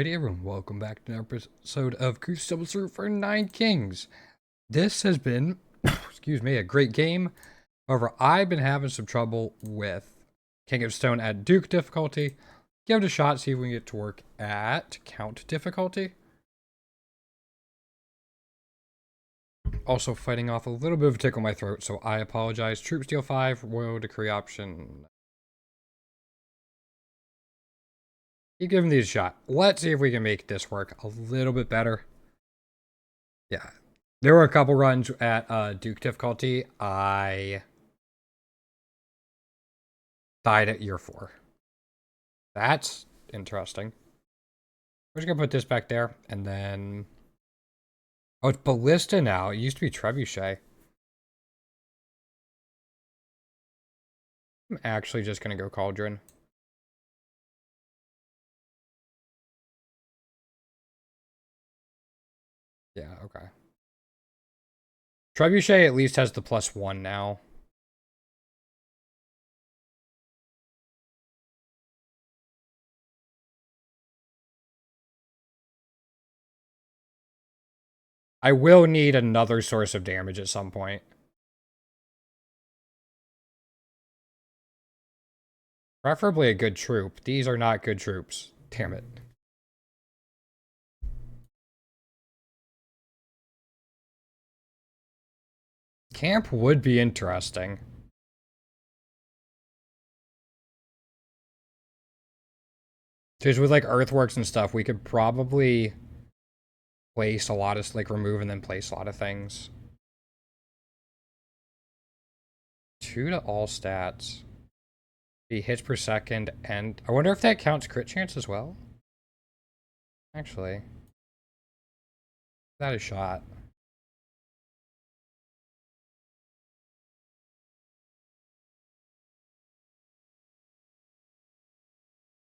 Alrighty, everyone, welcome back to another episode of Kuth Double Surf for Nine Kings. This has been, excuse me, a great game. However, I've been having some trouble with King of Stone at Duke difficulty. Give it a shot, see if we can get it to work at Count difficulty. Also fighting off a little bit of a tickle in my throat, so I apologize. Troops deal 5, Royal Decree option. Keep giving these a shot. Let's see if we can make this work a little bit better. Yeah. There were a couple runs at Duke difficulty. I died at year 4. That's interesting. We're just going to put this back there. And then... Oh, it's Ballista now. It used to be Trebuchet. I'm actually just going to go Cauldron. Yeah, okay. Trebuchet at least has the +1 now. I will need another source of damage at some point. Preferably a good troop. These are not good troops. Damn it. Camp would be interesting. Because with like earthworks and stuff, we could probably place a lot of, like, remove and then place a lot of things. 2 to all stats. Be hits per second, and I wonder if that counts crit chance as well? Actually. That is shot.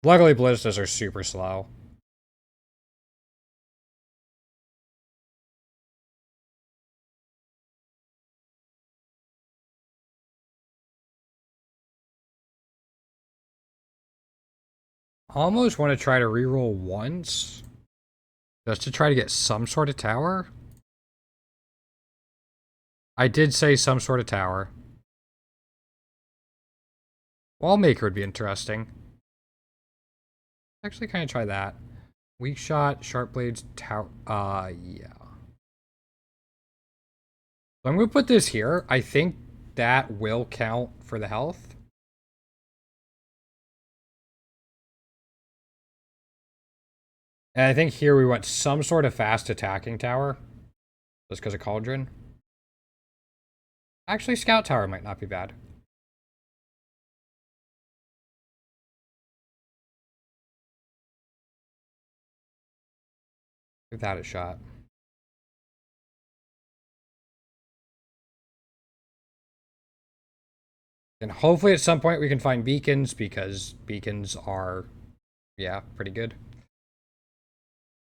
Luckily, ballistas are super slow. Almost want to try to reroll once. Just to try to get some sort of tower. I did say some sort of tower. Wallmaker would be interesting. Actually, kind of try that. Weak shot, sharp blades, tower. Yeah. So I'm going to put this here. I think that will count for the health. And I think here we want some sort of fast attacking tower. Just because of Cauldron. Actually, Scout Tower might not be bad. Give that a shot. And hopefully at some point we can find beacons, because beacons are, yeah, pretty good.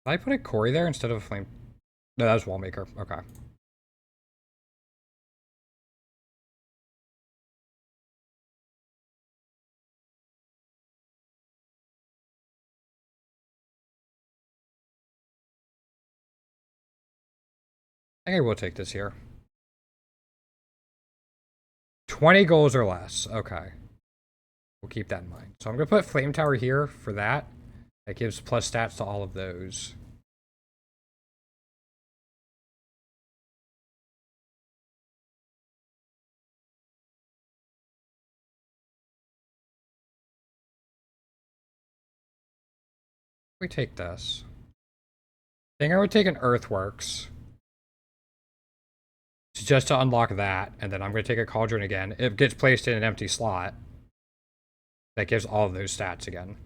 Did I put a Cory there instead of a flame? No, that was Wallmaker. Okay. I think I will take this here. 20 goals or less. Okay. We'll keep that in mind. So I'm going to put Flame Tower here for that. That gives plus stats to all of those. We take this. I think I would take an Earthworks. Just to unlock that, and then I'm going to take a Cauldron again. It gets placed in an empty slot. That gives all of those stats again.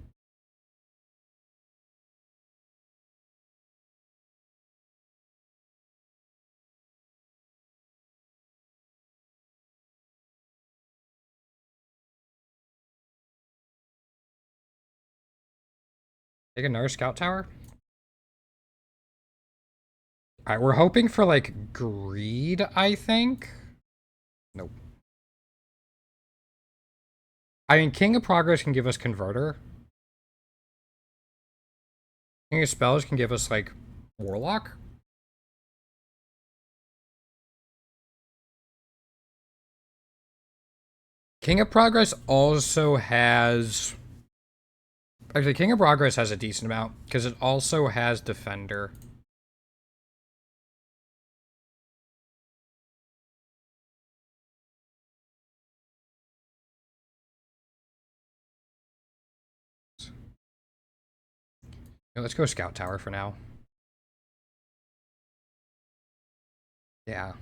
Take another Scout Tower. Alright, we're hoping for, like, greed, I think. Nope. I mean, King of Progress can give us Converter. King of Spells can give us, like, Warlock? King of Progress also has... Actually, King of Progress has a decent amount, because it also has Defender. Yeah, let's go Scout Tower for now. Yeah.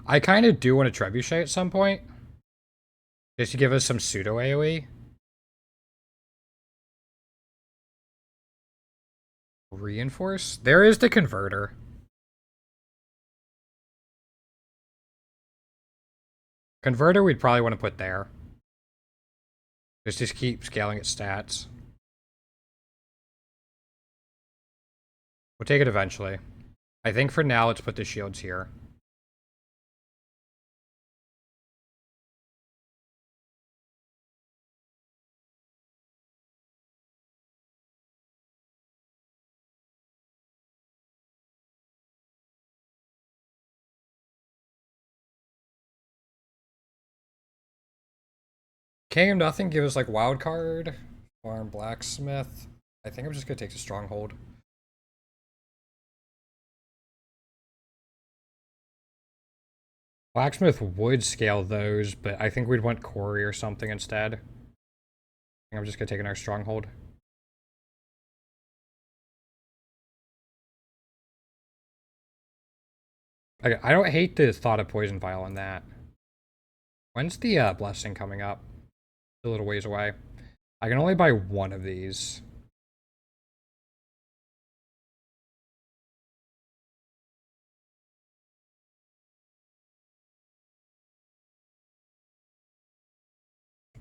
I kind of do want a Trebuchet at some point. Just to give us some pseudo AoE. Reinforce? There is the Converter. Converter we'd probably want to put there. Just keep scaling its stats. We'll take it eventually. I think for now, let's put the shields here. King of Nothing give us like Wild Card. Farm Blacksmith. I think I'm just going to take the Stronghold. Blacksmith would scale those, but I think we'd want Quarry or something instead. I think I'm just going to take another Stronghold. I don't hate the thought of Poison Vial on that. When's the Blessing coming up? A little ways away. I can only buy one of these.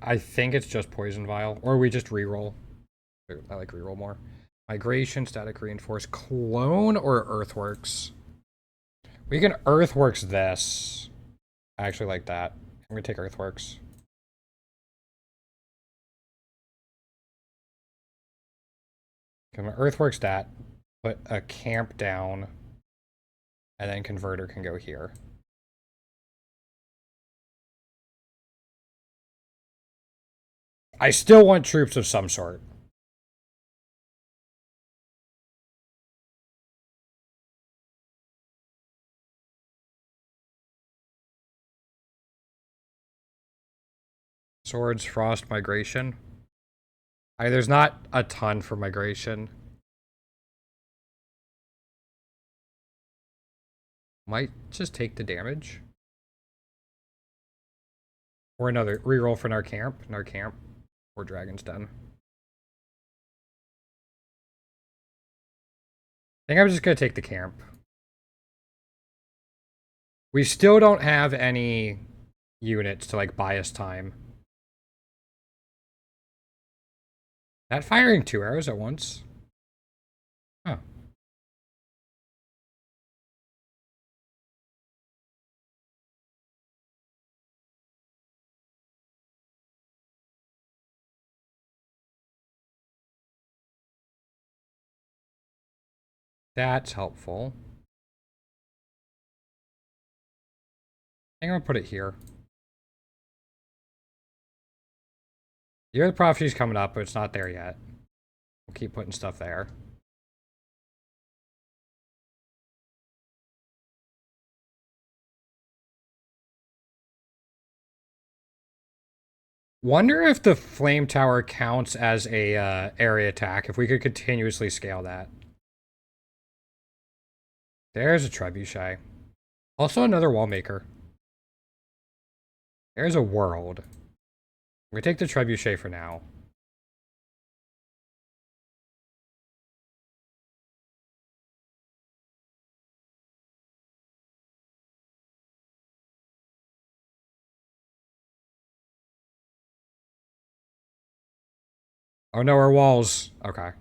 I think it's just Poison Vial. Or we just reroll. I like reroll more. Migration, Static Reinforce, Clone, or Earthworks? We can Earthworks this. I actually like that. I'm gonna take Earthworks. I'm gonna Earthworks that. Put a camp down. And then Converter can go here. I still want troops of some sort. Swords, Frost, Migration. There's not a ton for Migration. Might just take the damage. Or another reroll for Narcamp. Narcamp. Or Dragon's Den. I think I'm just going to take the camp. We still don't have any units to, like, buy us time. That firing 2 arrows at once? Huh. That's helpful. I think I'm going to put it here. Year of the Prophecy's coming up, but it's not there yet. We'll keep putting stuff there. Wonder if the Flame Tower counts as a area attack, if we could continuously scale that. There's a Trebuchet. Also another Wallmaker. There's a World. We take the Trebuchet for now. Oh no, our walls. Okay.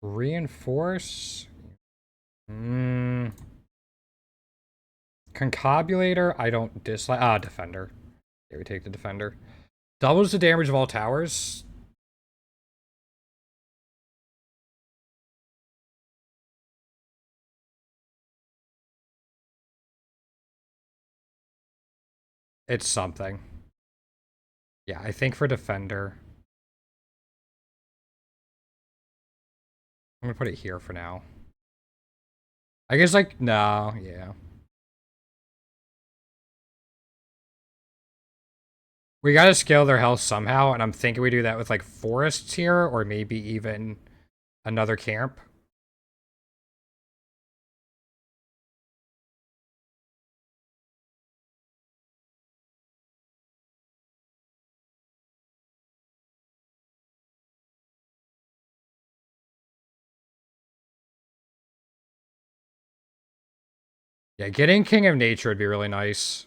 Reinforce? Could Concobulator, I don't dislike. Ah, Defender. Here we take the Defender. Doubles the damage of all towers. It's something. Yeah, I think for Defender. I'm gonna put it here for now. I guess, like, no, yeah. We gotta scale their health somehow, and I'm thinking we do that with, like, forests here, or maybe even another camp. Yeah, getting King of Nature would be really nice.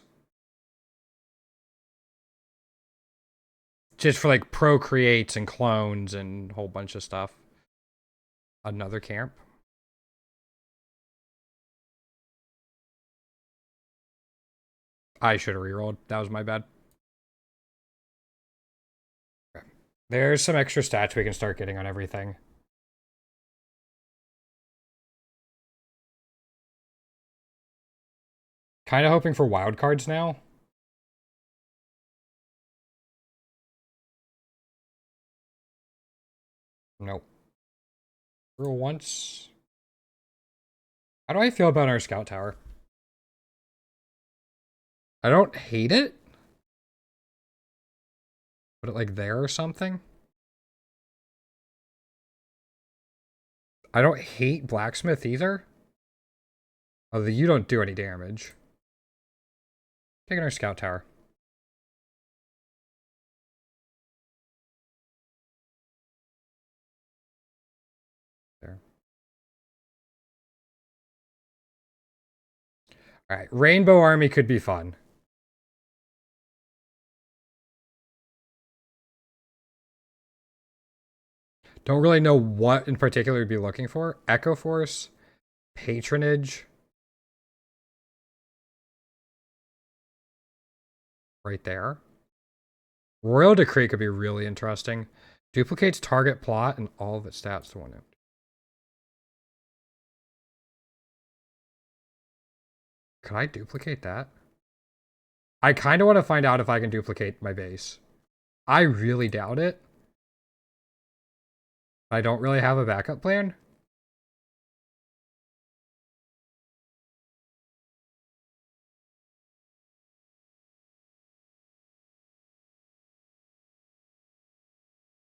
Just for, like, procreates and clones and a whole bunch of stuff. Another camp. I should have rerolled. That was my bad. Okay. There's some extra stats we can start getting on everything. Kind of hoping for wild cards now. Nope. Roll once. How do I feel about our scout tower? I don't hate it. Put it like there or something. I don't hate blacksmith either. Although you don't do any damage. Taking our scout tower. There. Alright, Rainbow Army could be fun. Don't really know what in particular we'd be looking for. Echo Force. Patronage. Right there. Royal Decree could be really interesting. Duplicates target plot and all of its stats to 1 empty. Could I duplicate that? I kind of want to find out if I can duplicate my base. I really doubt it. I don't really have a backup plan.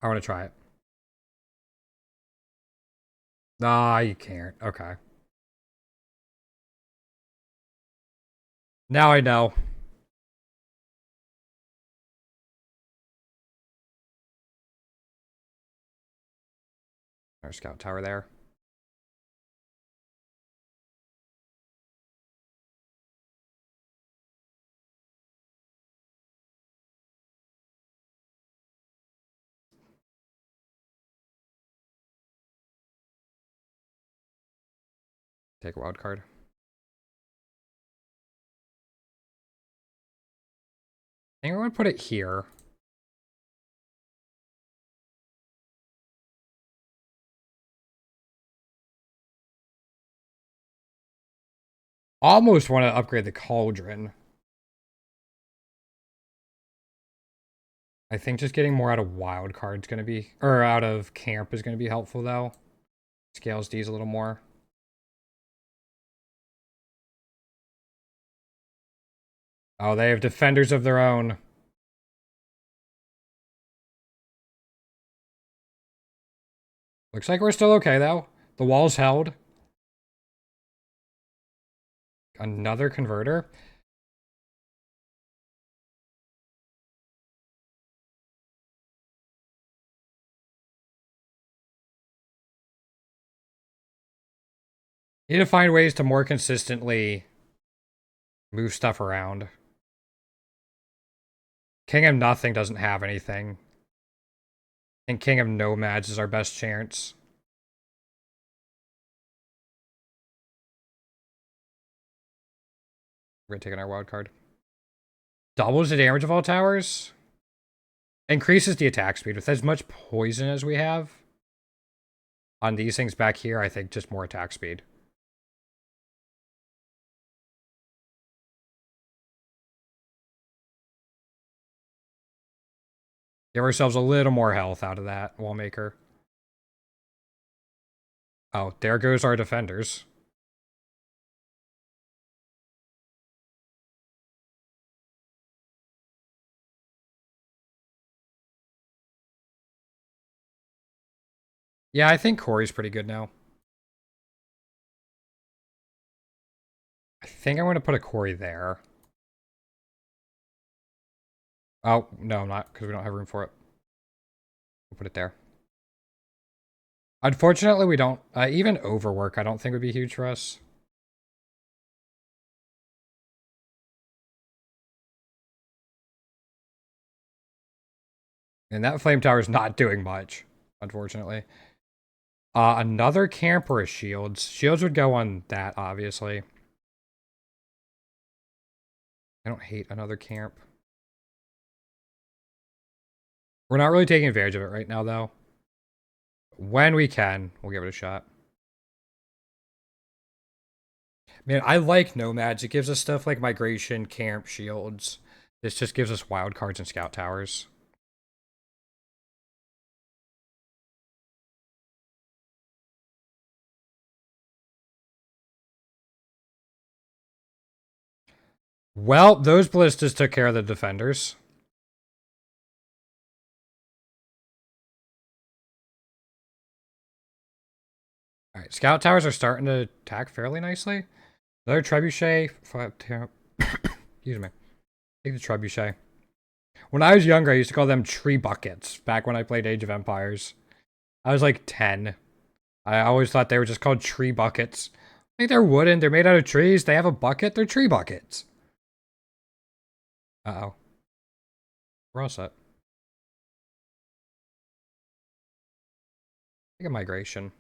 I want to try it. Nah, you can't. Okay. Now I know. Our scout tower there. Take a wild card. I think we're going to put it here. Almost want to upgrade the cauldron. I think just getting more out of wild cards going to be, or out of camp is going to be helpful though. Scales these a little more. Oh, they have defenders of their own. Looks like we're still okay though. The wall's held. Another converter. Need to find ways to more consistently move stuff around. King of Nothing doesn't have anything. And King of Nomads is our best chance. We're taking our wild card. Doubles the damage of all towers. Increases the attack speed. With as much poison as we have on these things back here, I think just more attack speed. Give ourselves a little more health out of that Wallmaker. Oh, there goes our defenders. Yeah, I think Corey's pretty good now. I think I'm going to put a Corey there. Oh, no, I'm not, because we don't have room for it. We'll put it there. Unfortunately, we don't. Even overwork, I don't think would be huge for us. And that flame tower is not doing much, unfortunately. Another camp or a shields. Shields would go on that, obviously. I don't hate another camp. We're not really taking advantage of it right now, though. When we can, we'll give it a shot. Man, I like nomads. It gives us stuff like migration, camp, shields. This just gives us wild cards and scout towers. Well, those ballistas took care of the defenders. Alright, scout towers are starting to attack fairly nicely. Another trebuchet. Excuse me. Take the trebuchet. When I was younger, I used to call them tree buckets, back when I played Age of Empires. I was like 10. I always thought they were just called tree buckets. I think they're wooden, they're made out of trees, they have a bucket, they're tree buckets. Uh-oh. We're all set. Take a migration.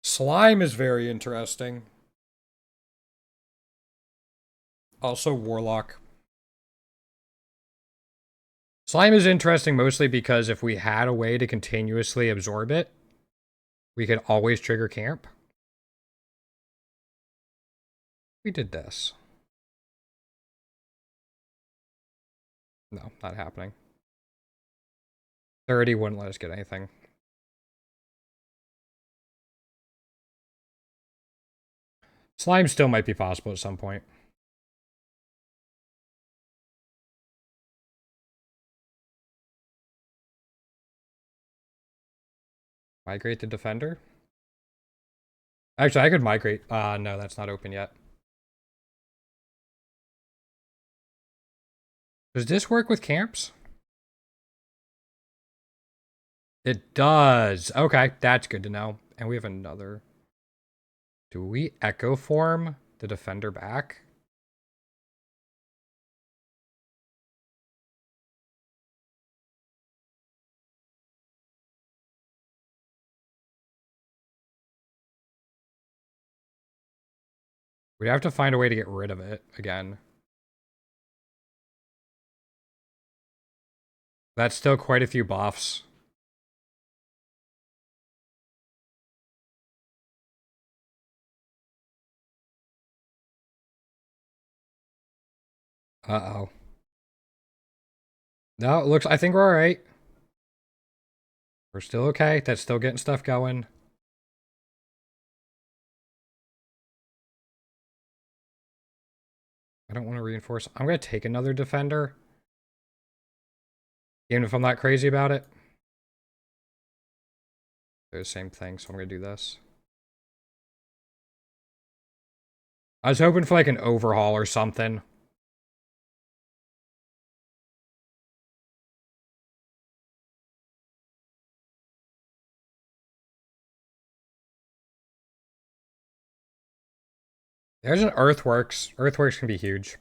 Slime is very interesting. Also, Warlock. Slime is interesting mostly because if we had a way to continuously absorb it, we could always trigger camp. We did this. No, not happening. 30 wouldn't let us get anything. Slime still might be possible at some point. Migrate the defender? Actually, I could migrate. No, that's not open yet. Does this work with camps? It does. Okay, that's good to know. And we have another. Do we echo form the defender back? We'd have to find a way to get rid of it again. That's still quite a few buffs. Uh-oh. No, it looks, I think we're all right. We're still okay. That's still getting stuff going. I don't want to reinforce. I'm going to take another defender. Even if I'm not crazy about it. They're the same thing, so I'm going to do this. I was hoping for like an overhaul or something. There's an Earthworks. Earthworks can be huge.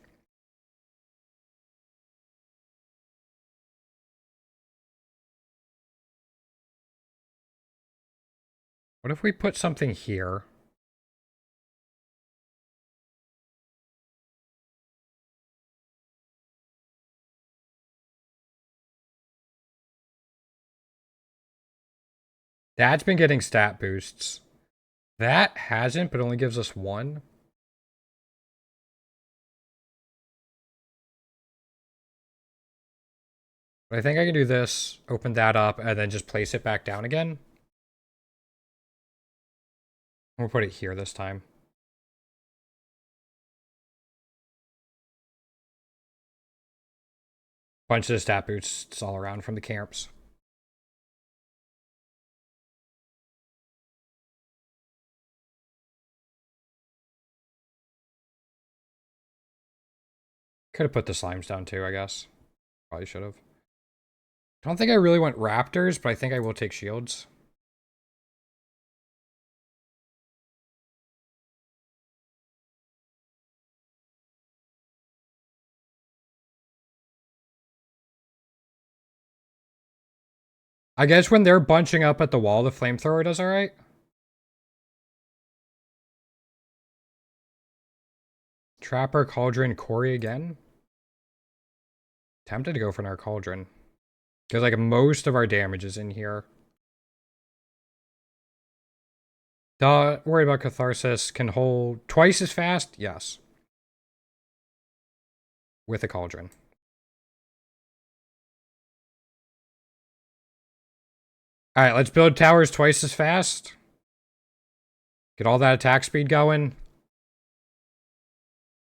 What if we put something here? That's been getting stat boosts. That hasn't, but only gives us one. But I think I can do this, open that up, and then just place it back down again. We'll put it here this time. Bunch of stat boosts all around from the camps. Could have put the slimes down too, I guess. Probably should have. I don't think I really want raptors, but I think I will take shields. I guess when they're bunching up at the wall, the flamethrower does alright. Trapper, Cauldron, Corey again. Tempted to go for another Cauldron. Because, like, most of our damage is in here. Don't worry about Catharsis. Can hold twice as fast? Yes. With a Cauldron. Alright, let's build towers twice as fast. Get all that attack speed going.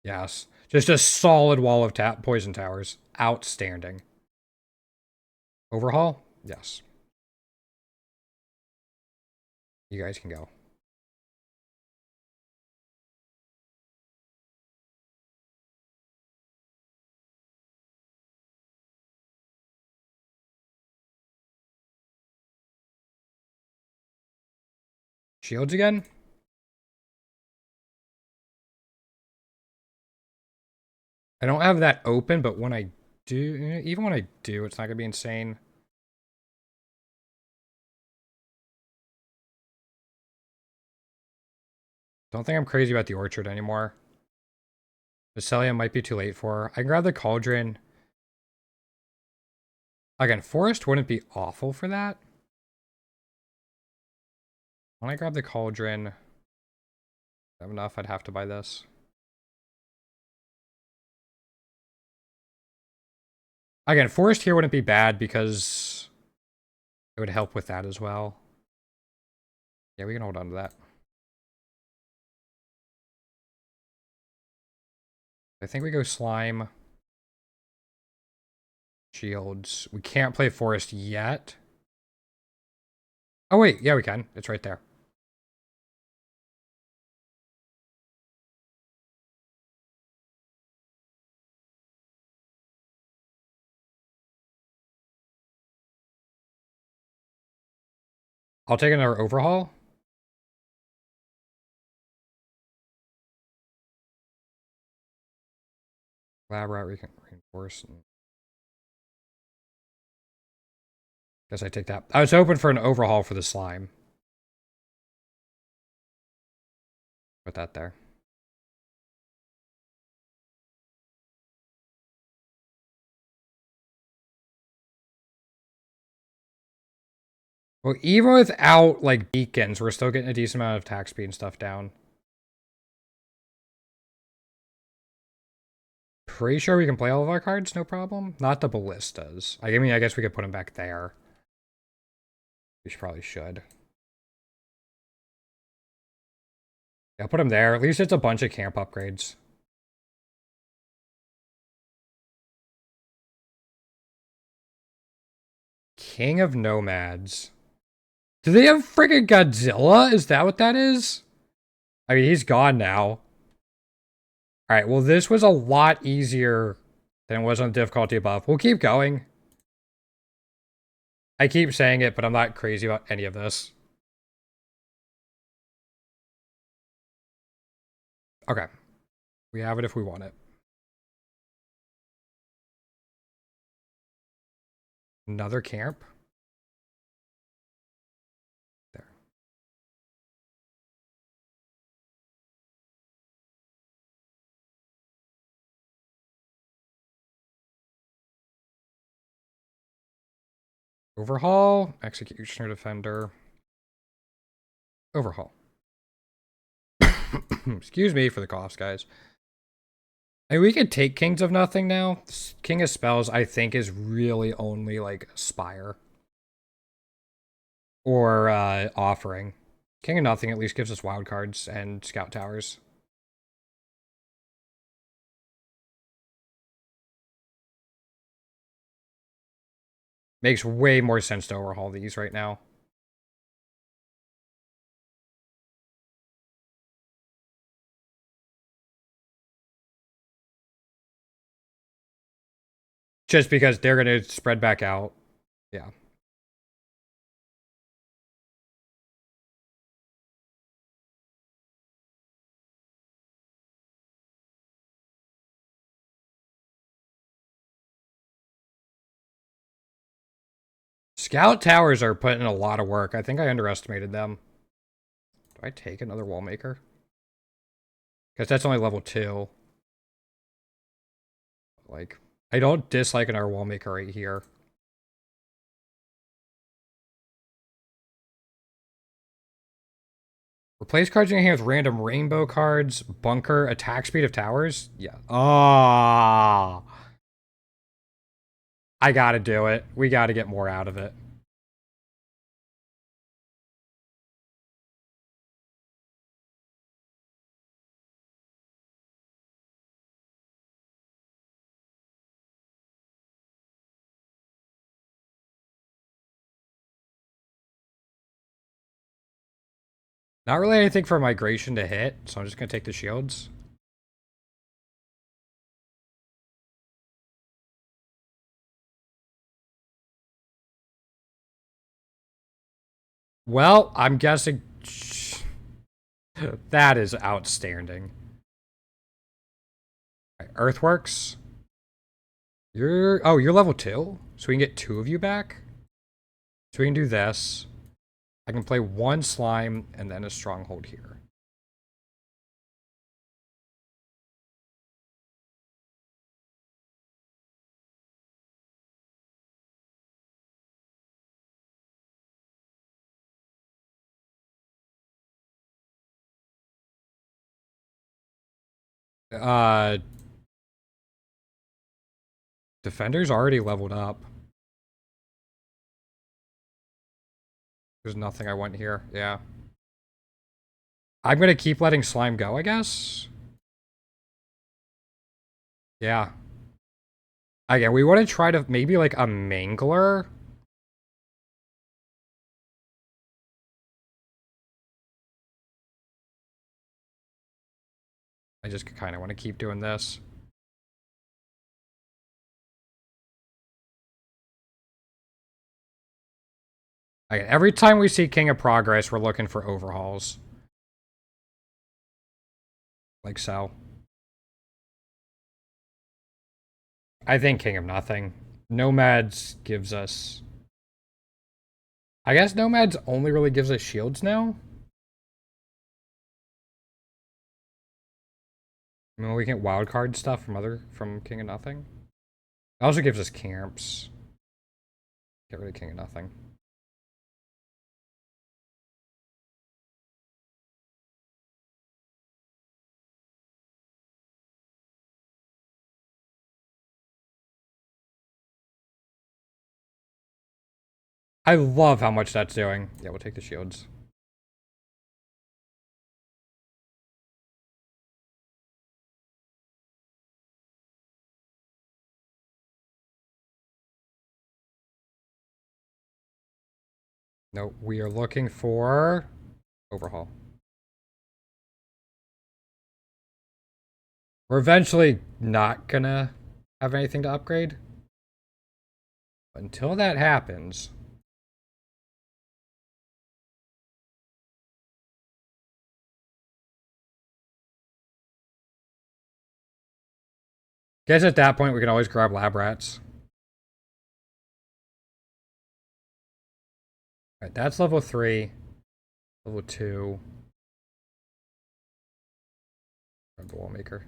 Yes. Just a solid wall of poison towers. Outstanding. Overhaul? Yes. You guys can go. Shields again? I don't have that open, but when I do, even when I do, it's not going to be insane. Don't think I'm crazy about the orchard anymore. Veselia might be too late for. I can grab the cauldron. Again, forest wouldn't be awful for that. When I grab the cauldron, I have enough, I'd have to buy this. Again, forest here wouldn't be bad because it would help with that as well. Yeah, we can hold on to that. I think we go slime. Shields. We can't play forest yet. Oh, wait. Yeah, we can. It's right there. I'll take another overhaul. Lab rat reinforce. Guess I take that. I was hoping for an overhaul for the slime. Put that there. Well, even without, like, beacons, we're still getting a decent amount of attack speed and stuff down. Pretty sure we can play all of our cards, no problem. Not the ballistas. I mean, I guess we could put them back there. We probably should. Yeah, I'll put them there. At least it's a bunch of camp upgrades. King of Nomads. Do they have friggin' Godzilla? Is that what that is? I mean, he's gone now. Alright, well, this was a lot easier than it was on the difficulty above. We'll keep going. I keep saying it, but I'm not crazy about any of this. Okay. We have it if we want it. Another camp? There. Overhaul. Executioner Defender. Overhaul. Excuse me for the coughs, guys. And we could take Kings of Nothing now. King of Spells, I think, is really only like Spire or Offering. King of Nothing at least gives us wild cards and Scout Towers. Makes way more sense to overhaul these right now. Just because they're going to spread back out. Yeah. Scout Towers are putting in a lot of work. I think I underestimated them. Do I take another Wallmaker? Because that's only level 2. Like, I don't dislike another Wallmaker right here. Replace cards in your hand with random rainbow cards. Bunker. Attack speed of towers. Yeah. Ah. I gotta do it. We gotta get more out of it. Not really anything for migration to hit, so I'm just gonna take the shields. Well, I'm guessing that is outstanding. Right, Earthworks. You're level 2? So we can get 2 of you back? So we can do this. I can play 1 slime and then a stronghold here. Uh Defender's already leveled up. There's nothing I want here. Yeah. I'm gonna keep letting slime go, I guess. Yeah. Again, we want to try to maybe like a mangler. I just kind of want to keep doing this. Again, every time we see King of Progress, we're looking for overhauls. Like so. I think King of Nothing. Nomads gives us... I guess Nomads only really gives us shields now? I mean, we get wildcard stuff from King of Nothing. It also gives us camps. Get rid of King of Nothing. I love how much that's doing. Yeah, we'll take the shields. No, we are looking for overhaul. We're eventually not gonna have anything to upgrade. But until that happens... Guess at that point we can always grab lab rats. Alright, that's level 3. Level 2. Grab the wall maker.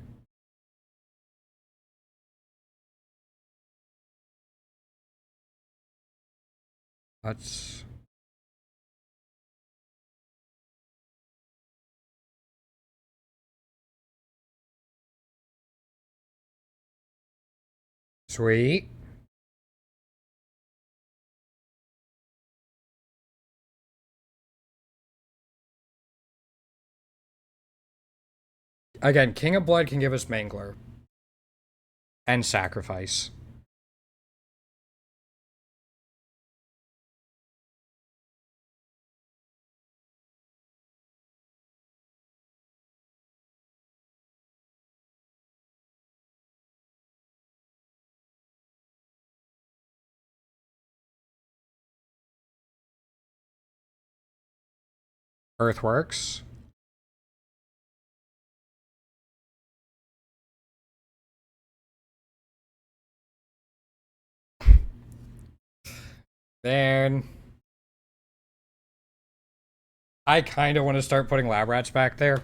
That's... Sweet. Again, King of Blood can give us Mangler. And Sacrifice. Earthworks. Then I kind of want to start putting lab rats back there.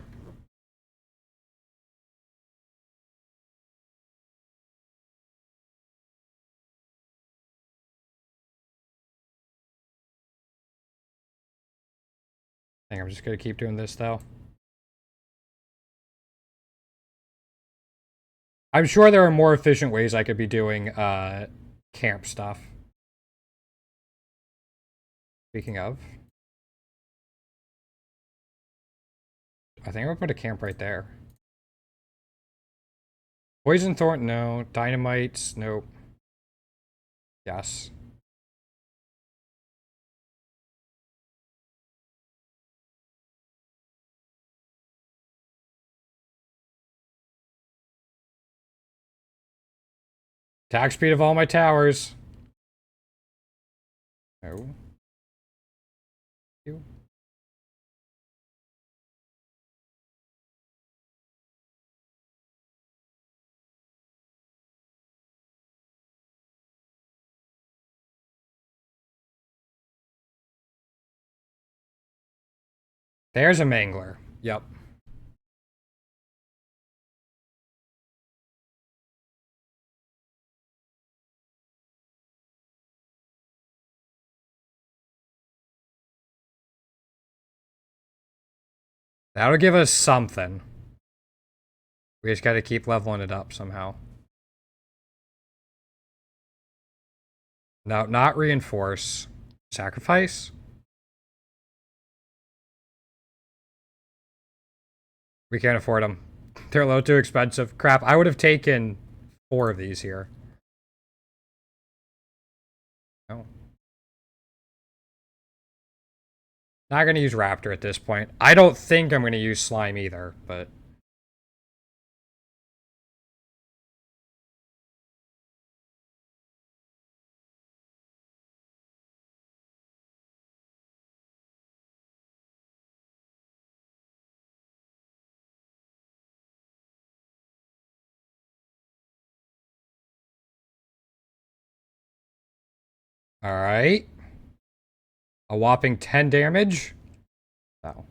I think I'm just going to keep doing this, though. I'm sure there are more efficient ways I could be doing camp stuff. Speaking of, I think I'm going to put a camp right there. Poison Thorn, no. Dynamites, nope. Yes. Attack speed of all my towers. No. You. There's a Mangler. Yep. That'll give us something. We just got to keep leveling it up somehow. No, not reinforce. Sacrifice? We can't afford them. They're a little too expensive. Crap, I would have taken 4 of these here. No. Not going to use Raptor at this point. I don't think I'm going to use Slime either, but... Alright. A whopping 10 damage? No.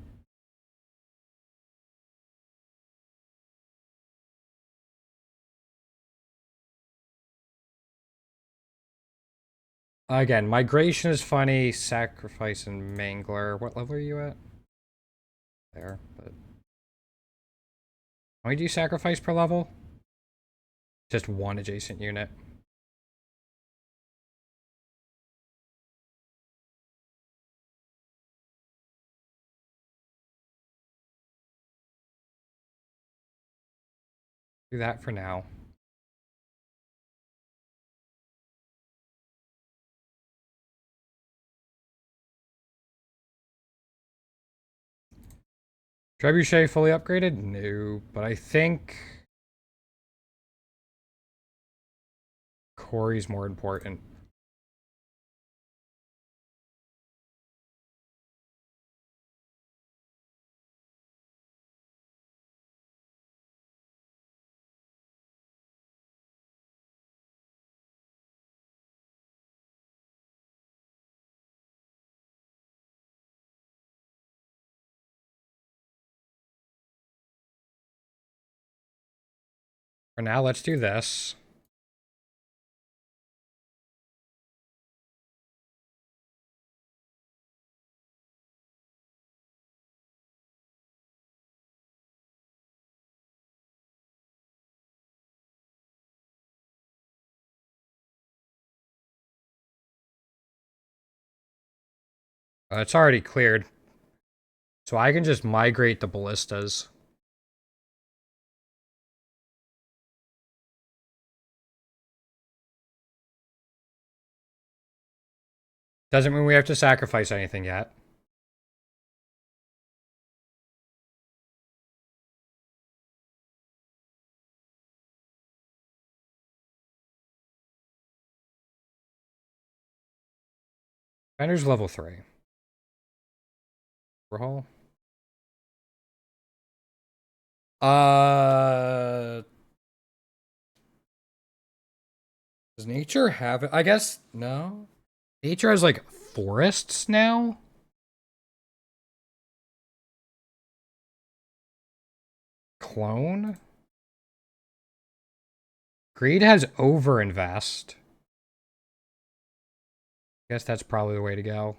Again, Migration is funny. Sacrifice and Mangler. What level are you at? There, but... How many do you sacrifice per level? Just 1 adjacent unit. Do that for now. Trebuchet fully upgraded? No, but I think Corey's more important. For now, let's do this. It's already cleared. So I can just migrate the ballistas. Doesn't mean we have to sacrifice anything yet. Defender's level 3. Overhaul. Does nature have it? I guess no. Nature has like forests now. Clone. Greed has overinvest. I guess that's probably the way to go.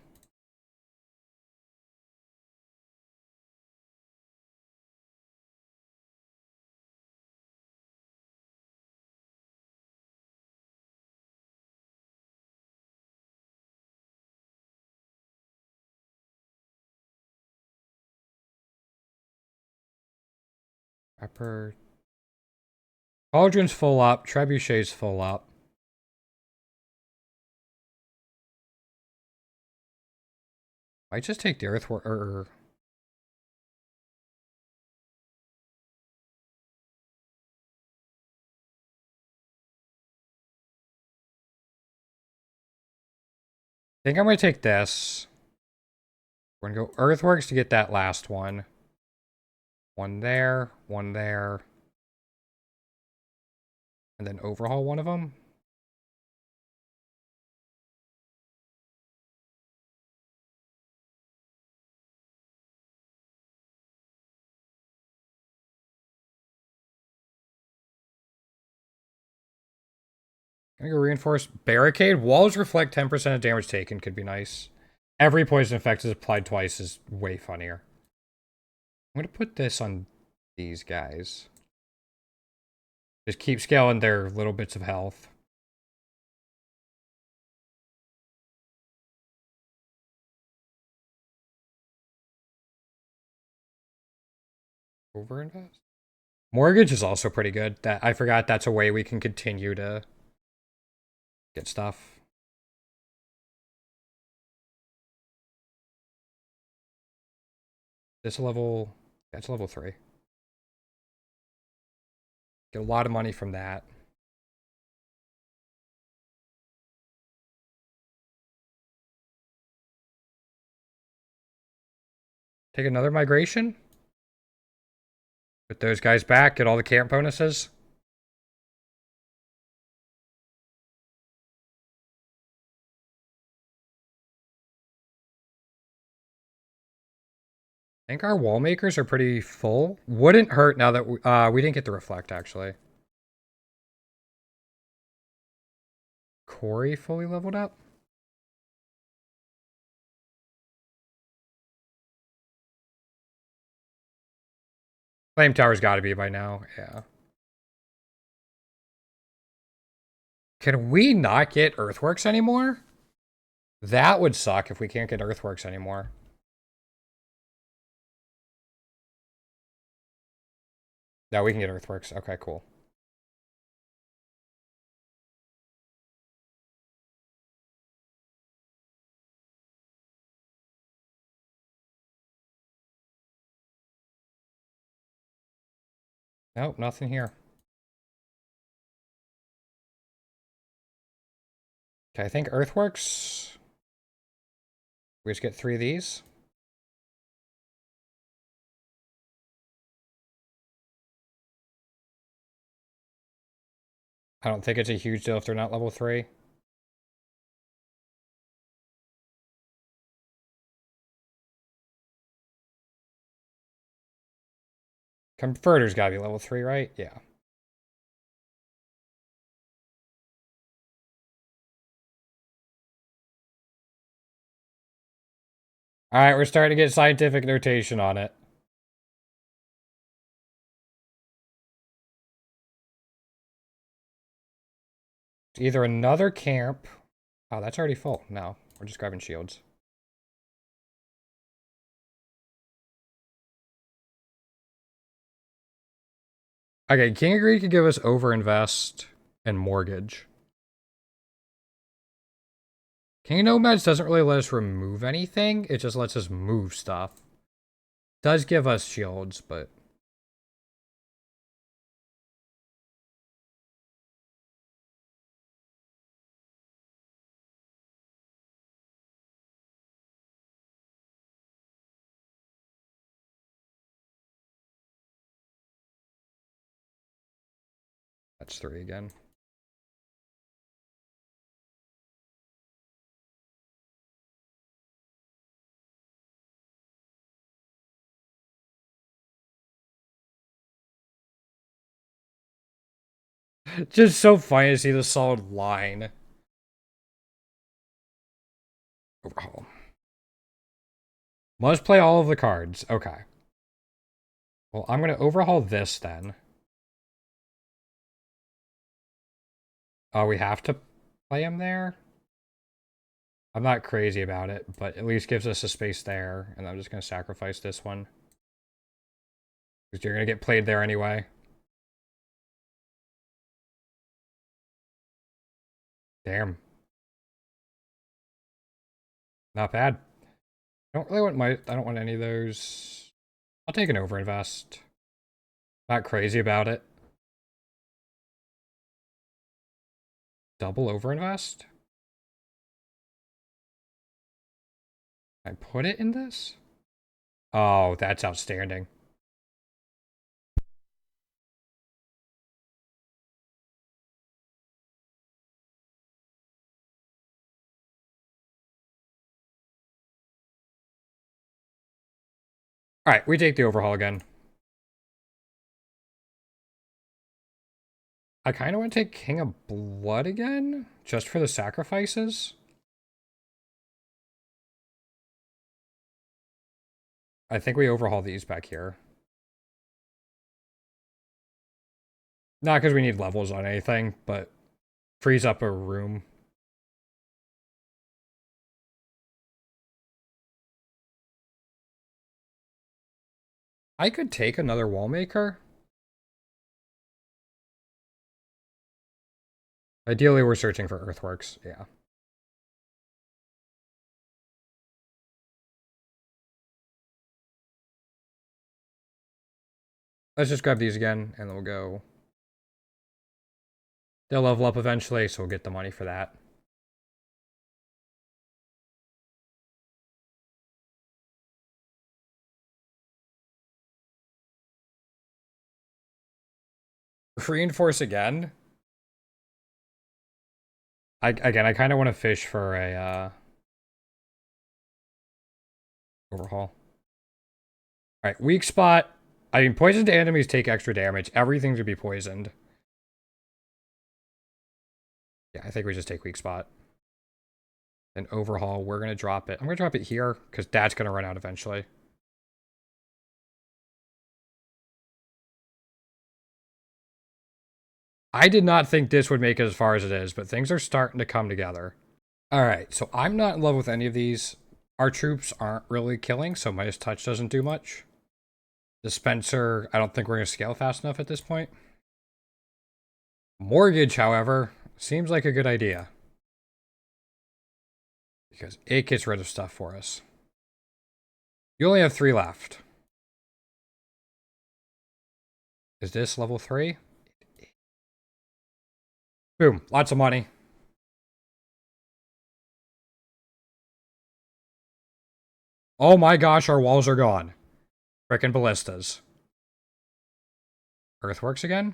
Pepper. Cauldron's full up. Trebuchet's full up. Might just take the earthwork. I think I'm gonna take this. We're gonna go earthworks to get that last one. One there, one there. And then overhaul one of them. I'm gonna go reinforce barricade. Walls reflect 10% of damage taken. Could be nice. Every poison effect is applied twice is way funnier. I'm gonna put this on these guys. Just keep scaling their little bits of health. Overinvest? Mortgage is also pretty good. That I forgot that's a way we can continue to get stuff. This level, that's level 3. Get a lot of money from that. Take another migration. Put those guys back. Get all the camp bonuses. I think our wall makers are pretty full. Wouldn't hurt now that we didn't get the reflect, actually. Corey fully leveled up? Flame Tower's got to be by now, yeah. Can we not get Earthworks anymore? That would suck if we can't get Earthworks anymore. No, we can get Earthworks. Okay, cool. Nope, nothing here. Okay, I think Earthworks. We just get 3 of these. I don't think it's a huge deal if they're not level 3. Converter's gotta be level 3, right? Yeah. Alright, we're starting to get scientific notation on it. It's either another camp. Oh, that's already full. No, we're just grabbing shields. Okay, King of Greed could give us overinvest and mortgage. King of Nomads doesn't really let us remove anything. It just lets us move stuff. Does give us shields, but... That's 3 again. Just so funny to see the solid line. Overhaul. Must play all of the cards. Okay. Well, I'm going to overhaul this then. Oh, we have to play him there? I'm not crazy about it, but at least gives us a space there. And I'm just going to sacrifice this one. Because you're going to get played there anyway. Damn. Not bad. I don't really want I don't want any of those. I'll take an overinvest. Not crazy about it. Double overinvest? I put it in this? Oh, that's outstanding. Alright, we take the overhaul again. I kind of want to take King of Blood again, just for the sacrifices. I think we overhaul these back here. Not because we need levels on anything, but frees up a room. I could take another wallmaker. Ideally, we're searching for earthworks, yeah. Let's just grab these again, and then we'll go. They'll level up eventually, so we'll get the money for that. Reinforce again? I kind of want to fish for a, overhaul. Alright, weak spot. I mean, poisoned enemies take extra damage. Everything should be poisoned. Yeah, I think we just take weak spot. Then overhaul, we're going to drop it. I'm going to drop it here, because that's going to run out eventually. I did not think this would make it as far as it is, but things are starting to come together. Alright, so I'm not in love with any of these. Our troops aren't really killing, so Midas Touch doesn't do much. Dispenser, I don't think we're going to scale fast enough at this point. Mortgage, however, seems like a good idea. Because it gets rid of stuff for us. You only have 3 left. Is this level 3? Boom, lots of money. Oh my gosh, our walls are gone. Frickin' ballistas. Earthworks again?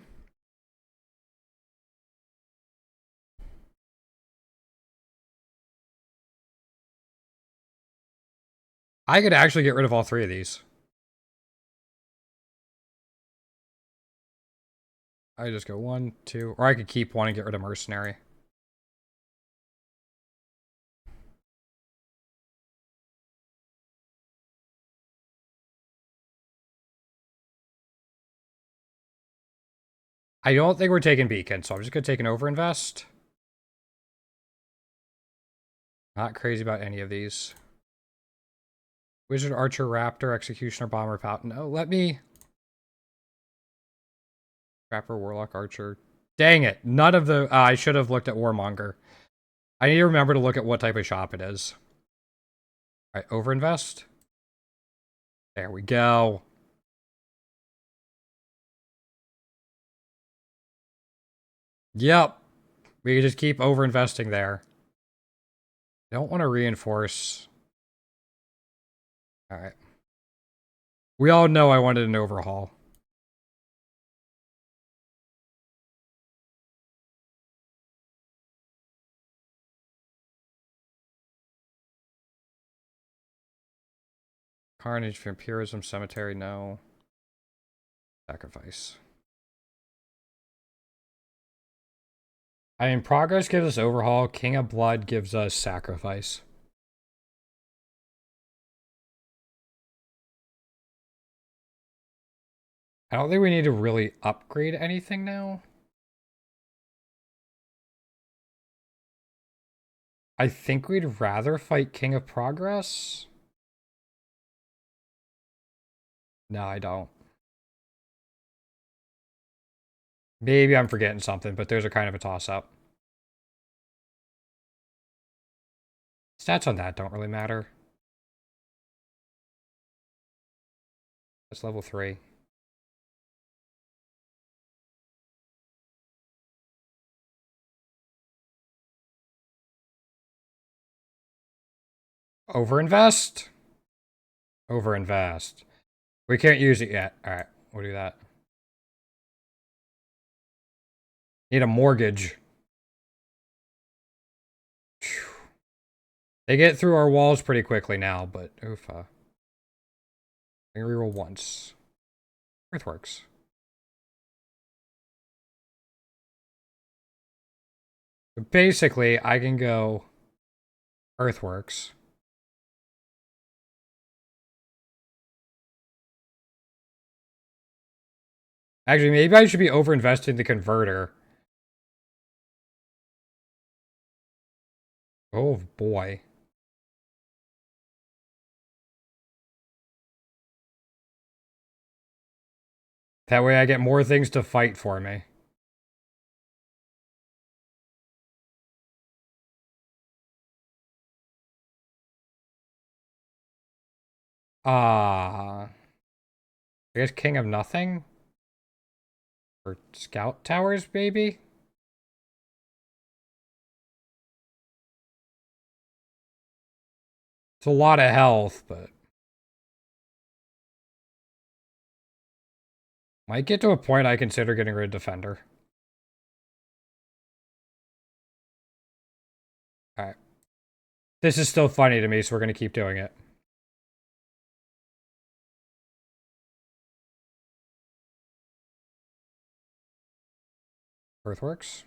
I could actually get rid of all 3 of these. I just go 1, 2, or I could keep one and get rid of mercenary. I don't think we're taking beacon, so I'm just gonna take an overinvest. Not crazy about any of these. Wizard, Archer, Raptor, Executioner, Bomber, Paladin. No, let me... Trapper, Warlock, Archer. Dang it. None of the... I should have looked at Warmonger. I need to remember to look at what type of shop it is. Alright, overinvest. There we go. Yep. We can just keep overinvesting there. I don't want to reinforce. Alright. We all know I wanted an overhaul. Carnage, Vampirism, Cemetery, no. Sacrifice. I mean, Progress gives us overhaul. King of Blood gives us sacrifice. I don't think we need to really upgrade anything now. I think we'd rather fight King of Progress. No, I don't. Maybe I'm forgetting something, but those are kind of a toss-up. Stats on that don't really matter. That's level 3. Overinvest? Overinvest. We can't use it yet. Alright, we'll do that. Need a mortgage. Phew. They get through our walls pretty quickly now, but oofa. I can reroll once. Earthworks. But basically, I can go Earthworks. Actually, maybe I should be overinvesting the converter. Oh boy. That way I get more things to fight for me. I guess King of Nothing? Or Scout Towers, maybe? It's a lot of health, but... Might get to a point I consider getting rid of Defender. Alright. This is still funny to me, so we're gonna keep doing it. Earthworks?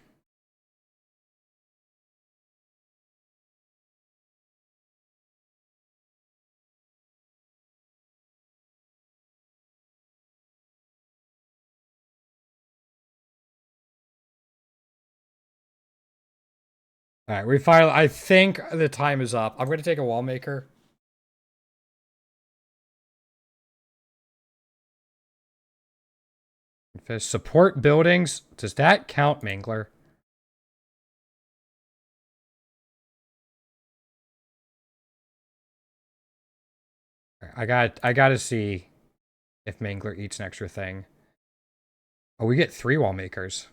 Alright, we finally... I think the time is up. I'm gonna take a wall maker. Support buildings. Does that count, Mangler? I gotta see if Mangler eats an extra thing. Oh, we get 3 wall makers.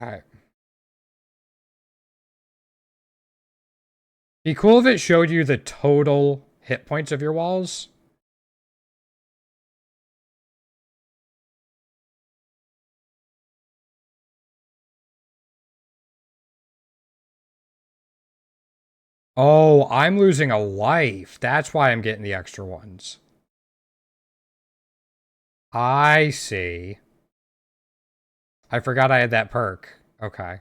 Alright. Be cool if it showed you the total hit points of your walls. Oh, I'm losing a life. That's why I'm getting the extra ones. I see. I forgot I had that perk. Okay.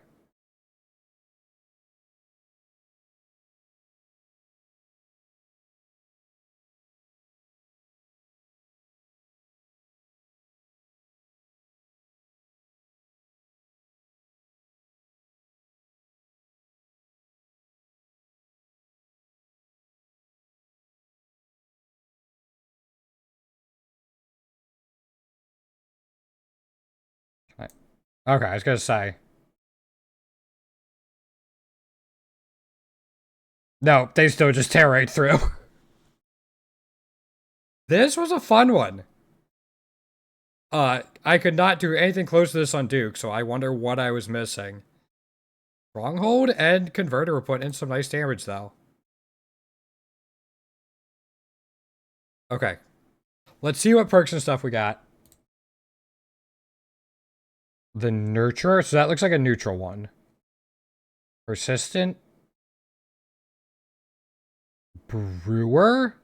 Okay, I was gonna say. No, they still just tear right through. This was a fun one. I could not do anything close to this on Duke, so I wonder what I was missing. Stronghold and Converter were putting in some nice damage, though. Okay. Let's see what perks and stuff we got. The Nurturer, so that looks like a neutral one. Persistent. Brewer?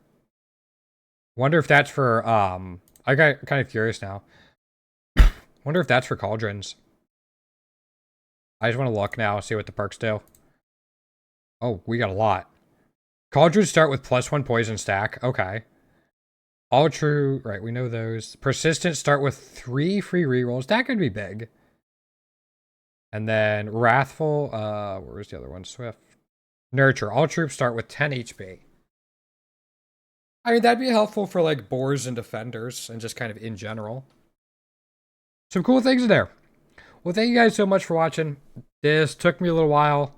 Wonder if that's for, I got kind of curious now. Wonder if that's for Cauldrons. I just want to look now, see what the perks do. Oh, we got a lot. Cauldrons start with +1 poison stack. Okay. All true. Right, we know those. Persistent start with 3 free rerolls. That could be big. And then Wrathful. Where's the other one? Swift. Nurture. All troops start with 10 HP. I mean, that'd be helpful for like boars and defenders and just kind of in general. Some cool things in there. Well, thank you guys so much for watching. This took me a little while.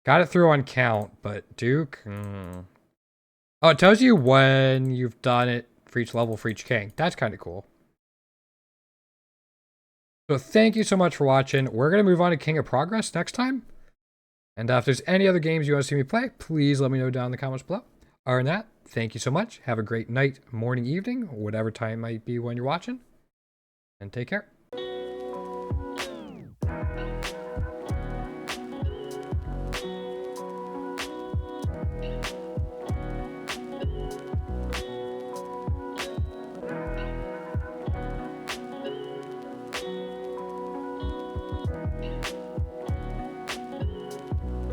Got it through on count, but Duke. Oh, it tells you when you've done it for each level for each king. That's kind of cool. So thank you so much for watching. We're going to move on to King of Progress next time. And if there's any other games you want to see me play, please let me know down in the comments below. Other than that, thank you so much. Have a great night, morning, evening, whatever time might be when you're watching. And take care.